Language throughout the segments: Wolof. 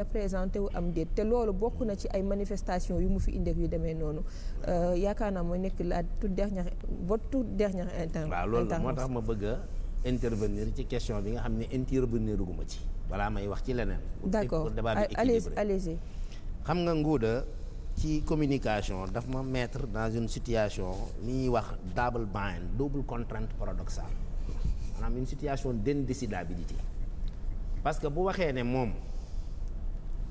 représenté wu am déet te loolu bokk na ci ay manifestations yu mu fi indi ak yu demee noonu yaakaar naa mooy nekk la toute dernière intervention. waaw loolu moo tax ma bëgg a intervenir ci question bi nga xam ne intervenir gu ma ci balaa may wax ci leneen. d'accord allez-y. xam nga Ngouda ci communication daf ma mettre dans une situation li ñuy wax double contrainte paradoxale maanaam une situation d'indécidabilité parce que bu waxee ne moom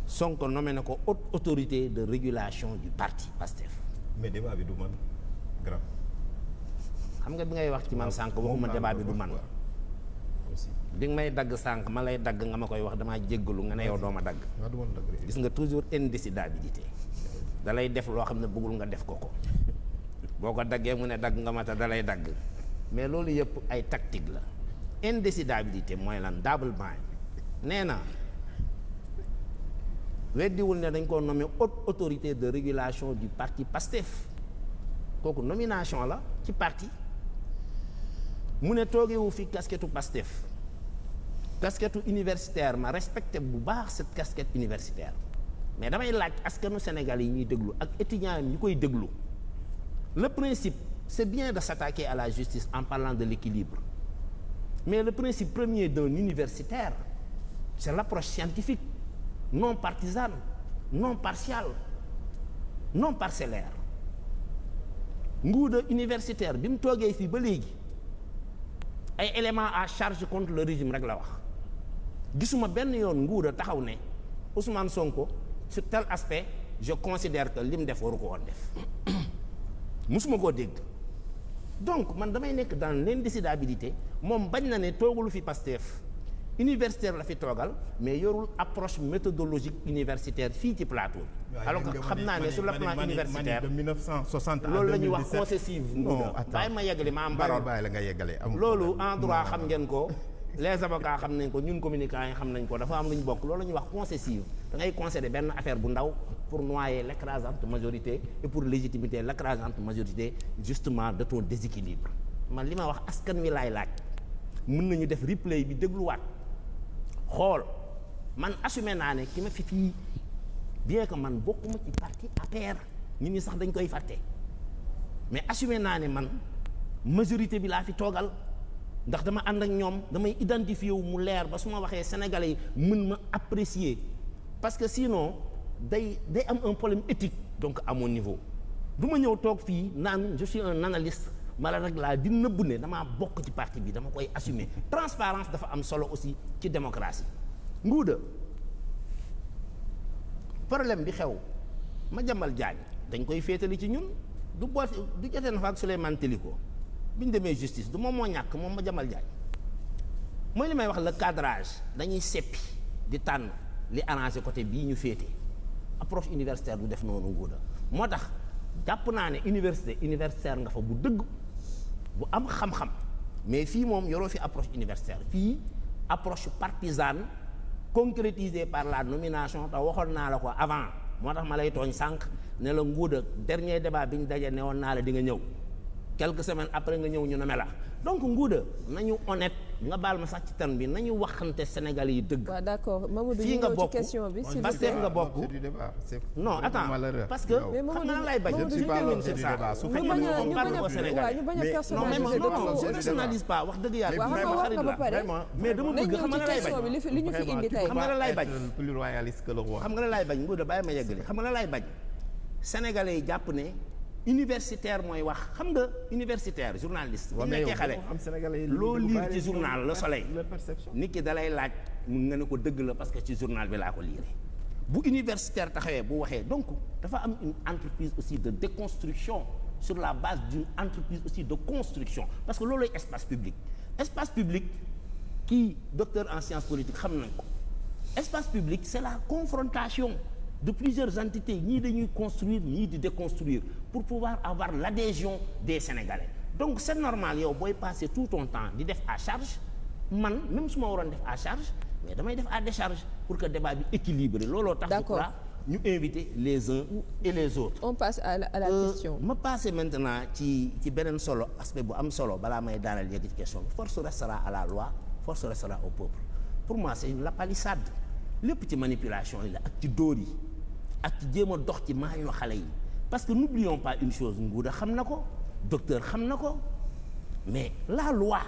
Sonko nommé na ko haute autorité de régulation du parti PASTEF. mais débat bi du man grave. xam nga bi ngay wax ci man sànq waxuma débat bi du man. bi nga may dagg sànq ma lay dagg nga ma koy wax damaa jéggalu nga ne yow doo ma dagg. gis nga toujours indécidabilité da lay def loo xam ne bëggul nga def ko boo ko daggee mu ne dagg nga ma ta da lay dagg mais loolu yëpp ay tactique la indécidabilité mooy lan double bind nee na weddiwul ne dañ ko nommé haute autorité de régulation du parti PASTEF kooku nomination la ci parti mu ne toogewu fi casquette PASTEF casquette universitaire ma respecté bu baax cette casquette universitaire mais damay laaj askanu Sénégal yi ñuy déglu ak étudiants yi ñu koy déglu le principe c'est bien de s'attaquer à la justice en parlant de l'équilibre mais le principe premier d'un universitaire c'est l'approche scientifique non partisane non partiale non parcellaire Ngouda universitaire bi mu toogee fii ba léegi ay éléments à charge contre le régime rek la wax gisuma benn yoon Ngouda taxaw ne Ousmane Sonko sur tel aspect je considère que li mu def waru ko woon def musuma koo dégg donc man damay nekk dans l'indécidabilité moom bañ na ne toogulu fi Pastef universitaire la fi toogal mais yorul approche méthodologique universitaire fii ci plateau bi alors que xam naa ne sur le plan universitaire de 1960 à 2017 loolu la ñuy wax concessive bàyyi ma yeggale ma am parole bàyyi la nga yeggale loolu en droit xam ngeen ko les avocats xam nañ ko ñun communicants yi xam nañ ko dafa am lu ñu bokk loolu la ñuy wax concessive da ngay concéder benn affaire bu ndaw pour noyer l'écrasante majorité et pour légitimité l'écrasante majorité justement de ton déséquilibre man li ma wax askan wi laay laaj mën nañu def replay bi dégluwaat xool man assumé naa ne ki ma fi fii bien que man bokkuma ci parti APR nit ñi sax dañ koy fàtte mais assumé naa ne man majorité bi laa fi toogal ndax dama ànd ak ñoom damay identifier wu mu leer ba su ma waxee sénégalais yi mën ma apprécier parce que sinon day am un problème éthique donc à mon niveau du ma ñëw toog fii naan je suis un analyste mala rek laa di nëbb ne damaa bokk ci parti bi dama koy assumer transparence dafa am solo aussi ci démocratie Ngouda problème bi xew Madiambal Diagne dañ koy féetali ci ñun du jotee na fa ak Souleymane Téliko bi ñu demee justice du moom moo ñàkk moom Madiambal Diagne mooy li may wax le cadrage dañuy seppi di tànn li arrangé côté bii ñu féete approche universitaire du def noonu Ngouda moo tax jàpp naa ne universitaire nga fa bu dëgg bu am xam-xam mais fii moom yoroo fi approche universitaire fii approche partisane concrétisée par la nomination te waxoon naa la ko avant moo tax ma lay tooñ sànq ne la Ngouda dernier débat bi ñu daje ne woon naa la di nga ñëw quelques semaines après nga ñëw ñu nommé la donc Ngouda nañu honnête nga baal ma sax ci terme bi nañu waxante Sénégalais yi dëgg. waaw d'accord Mamadou fii nga bokk question bi Pastef nga bokk. non attends parce que xam nga lan lay bañ. je suis pas là c'est du débat su fekkee on parle au Sénégal non personnalise pas wax dëgg yàlla. waaw xam nga vraiment mais dama bëgg xam nga lan lay bañ. li ñu fi indi tey. xam nga lan lay bañ. plus royaliste que le roi. xam nga lan lay bañ Ngouda bàyyi ma yeggali xam nga lan lay bañ. Sénégalais yi jàpp ne universitaire mooy wax xam nga universitaire journaliste. bu nekkee xale loo lire ci journal Le Soleil. nit ki dalay laaj mun nga ne ko dëgg la parce que ci journal bi laa ko lire. bu universitaire taxawee bu waxee donc dafa am une entreprise aussi de déconstruction sur la base d'une entreprise aussi de construction parce que looluy espace public kii docteur en sciences politiques xam nañ ko espace public c'est la confrontation de plusieurs entités ñii dañuy construire ñii di déconstruire pour pouvoir avoir l'adhésion des Sénégalais donc c'est normal yow booy passer tout ton temps di def à charge man même su ma waroon def à charge mais damay def à décharge pour que débat bi équilibré looloo tax je crois ñu inviter les uns et les autres. On passe à la question. ma passer maintenant ci beneen solo aspect bu am solo balaa may daanal yegg ci question bi force restera à la loi force restera au peuple pour moi c'est la palissade lépp ci manipulation yi la ak ci dóor yi ak ci jéem a dox ci maañoo xale yi parce que n'oublions pas une chose Ngouda xam na ko docteur xam na ko mais la loi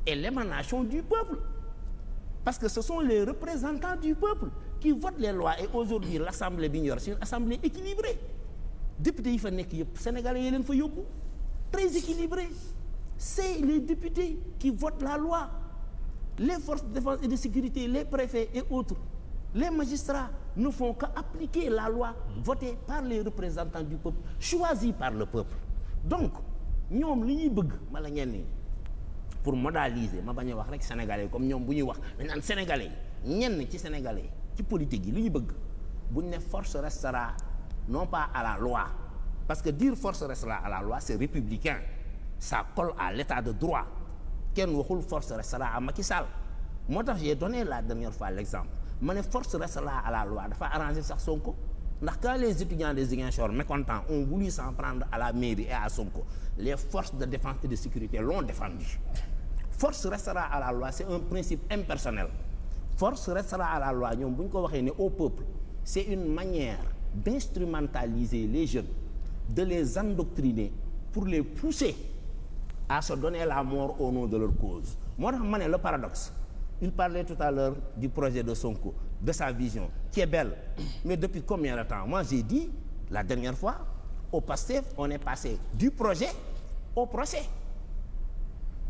est l'émanation du peuple parce que ce sont les représentants du peuple qui votent les lois et aujourd'hui l'assemblée bi ñu yor c'est une assemblée équilibrée députés yi fa nekk yëpp sénégalais yi leen fa yóbbu très équilibré c'est les députés qui votent la loi les forces de défense et de sécurité les préfets et autres les magistrats ne font qu'appliquer la loi votée par les représentants du peuple choisis par le peuple donc ñoom li ñuy bëgg ma la ñenn ñi pour modaliser ma bañ a wax rek sénégalais comme ñoom bu ñuy wax dañ naan sénégalais yi ñenn ci sénégalais ci politique yi li ñu bëgg buñ ne force restera non pas à la loi parce que dire force restera à la loi c'est républicain ça colle à l'état de droit kenn waxul force restera à Macky Sall moo tax j'ai donné la dernière fois l'exemple ma ne force restera à la loi dafa arranger sax Sonko ndax quand les étudiants de Ziguinchor mécontents ont voulu s'en prendre à la mairie et à Sonko les forces de défense et de sécurité l'ont défendu force restera à la loi c'est un principe impersonnel force restera à la loi ñoom bu ñu ko waxee ne au peuple c'est une manière d'instrumentaliser les jeunes de les endoctriner pour les pousser à se donner la mort au nom de leur cause moo tax ma ne le paradoxe il parlait tout à l'heure du projet de Sonko de sa vision qui est belle mais depuis combien de temps moi j'ai dit la dernière fois au PASTEF on est passé du projet au procès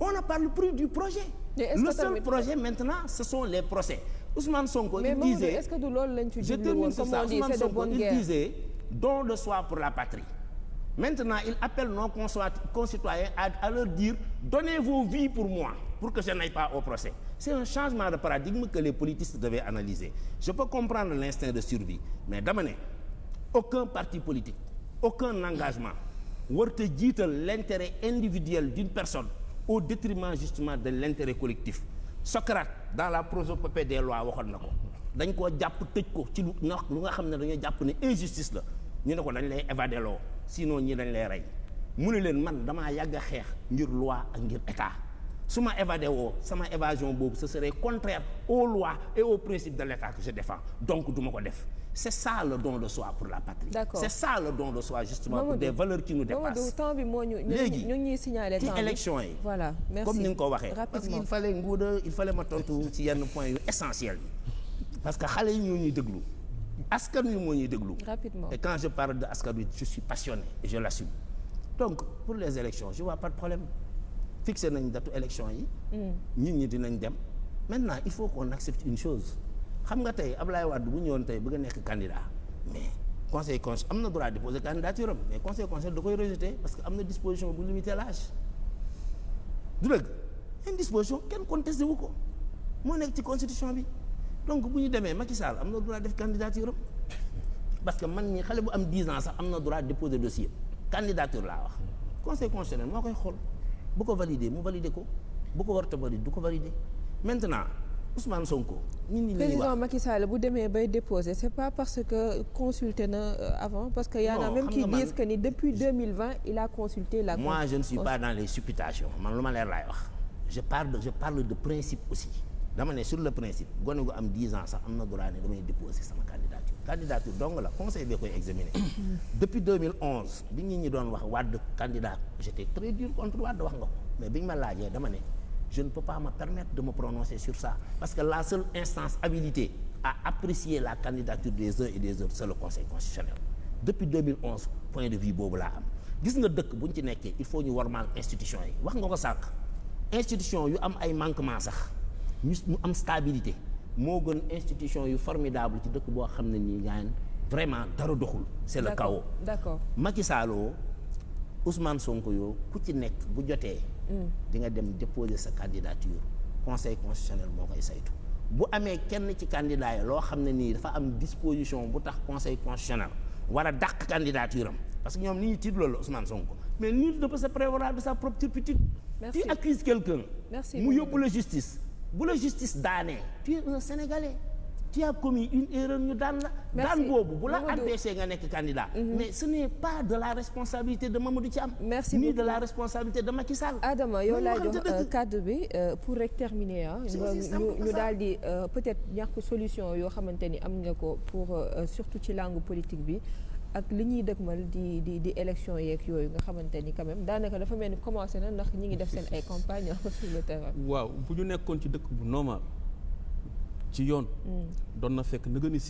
on ne parle plus du projet le seul projet maintenant ce sont les procès Ousmane Sonko il disait est-ce que du loolu lañ ci je termine sur ça Ousmane Sonko il disait don de soi pour la patrie maintenant il appelle nos concitoyens à leur dire donnez vos vies pour moi pour que je n'aille pas au procès c'est un changement de paradigme que les politistes devaient analyser je peux comprendre l'instinct de survie mais dama ne aucun parti politique aucun engagement warta jiital l'intérêt individuel d'une personne au détriment justement de l'intérêt collectif Socrate dans la prosopopée des lois waxoon na ko dañ koo jàpp tëj ko ci lu nga xam ne dañoo jàpp ne injustice la ñu ne ko dañ lay évader loo sinon ñii dañ lay rey mu ne leen man damaa yàgg a xeex ngir loi ak ngir état su ma évadé woo sama évasion boobu ce serait contraire aux lois et aux principes de l'état que je défends donc du ma ko def c'est ça le don de soi pour la patrie. D'accord. C'est ça le don de soi justement Mamadou, pour des valeurs qui nous dépassent. temps bi moo ñu ñuy signaler temps bi ci élection yi. Voilà merci comme ni nga ko waxee. parce que il fallait ma tontu ci yenn points yu essentiels yi parce que xale yi ñoo ñuy déglu askan wi moo ñuy déglu. Rapidement. Et quand je parle de askan wi je suis passionné et je l'assume donc pour les élections je vois pas de problème fixé nañ datu élection yi. nit ñi dinañ dem maintenant il faut qu'on accepte une chose. xam nga tey Ablaye Wade bu ñëwoon tey bëgg a nekk candidat mais conseil am na droit déposer candidature am mais conseil da koy rejeter parce que am na disposition bu limiter l'âge du dëgg une disposition kenn contesté wu ko moo nekk ci constitution bi donc bu ñu demee Macky Sall am na droit def candidature am parce que man ñi xale bu am 10 ans sax am na droit déposer dossier candidature laa wax conseil constitutionnel moo koy xool bu ko valider mu valider ko bu ko warta valider du ko valider maintenant Ousmane Sonko président Macky Sall bu demee bay déposer c'est pas parce que consulté na avant parce que y en a même qui disent que ni depuis 2020 il a consulté la moi je ne suis pas dans les supputations man lu ma leer laay wax je parle de principe aussi dama ne sur le principe gone gu am 10 ans sax am na droit ne damay déposer sama candidature donc la conseil bi koy examiner depuis 2011 bi ñi doon wax Wade candidat j'étais très dur contre Wade wax nga ko mais bi ñu ma laajee dama ne je ne peux pas me permettre de me prononcer sur ça parce que la seule instance habilitée à apprécier la candidature des uns et des autres c'est le conseil constitutionnel depuis 2011 point de vue boobu laa am gis nga dëkk bu ñu ci nekkee il faut ñu wormaal institution yi wax nga ko sànq institution yu am ay manquement sax ñu am stabilité moo gën institution yu formidable ci dëkk boo xam ne nii gaañ vraiment dara doxul c'est le chaos. D'accord. Macky Sall Ousmane Sonko yoo ku ci nekk bu jotee di nga dem déposer sa candidature conseil constitutionnel moo koy saytu bu amee kenn ci candidat yi loo xam ne nii dafa am disposition bu tax conseil constitutionnel war a dàq candidature am parce que ñoom li ñuy tiit loolu Ousmane Sonko mais nul ne peut se prévaloir de sa propre turpitude. Tu accuses quelqu'un mu yóbbu la justice bu la justice daanee tu es un Sénégalais tu as commis une erreur ñu daan la. daan boobu bu la Mamadou. empêché nga nekk candidat. mais ce n'est pas de la responsabilité de Mamadou Thiam. Merci ni beaucoup. de la responsabilité de Macky Sall. Adama yow laa Loolu jox waxante dëgg. cadre bi pour rek terminer ñu daal di peut-être ñàkk solution yoo xamante ni am nga ko pour surtout ci langue politique bi ak li ñuy dëgmal di élection yeeg yooyu nga xamante ni quand même daanaka dafa mel ni commencé na ndax ñi ngi def seen ay campagne sur le terrain. waaw bu ñu nekkoon ci dëkk bu normal ci yoon. doon na fekk nëgëni si